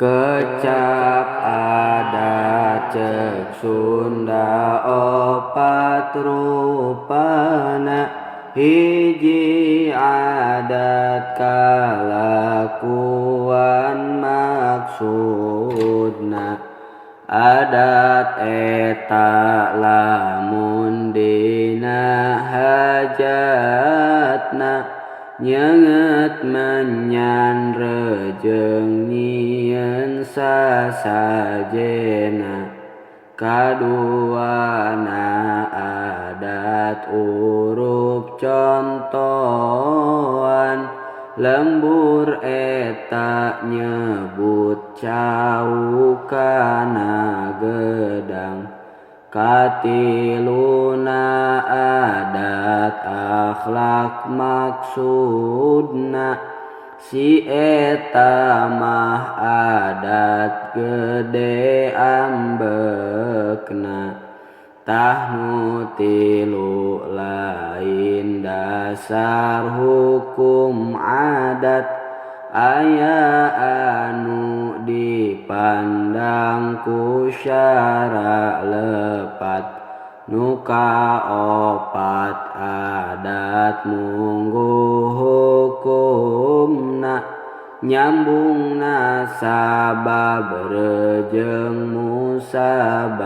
Kecap adat cek Sunda opat rupana, hiji adat kalakuan maksudna. Adat eta lamun dina hajatna, nyeungeut menyan rejeng nyieun sasajena. Kaduana adat urup contoan, lembur eta nyebut caukana gedang. Katiluna adat akhlak maksudna, si eta mah adat gede ambekna. Tah nu tilu lain dasar hukum adat, aya anu dipandang ku syara lepat. Nu kaopat adat mungguh hukumna, nyambungna sabab rejeng musababna.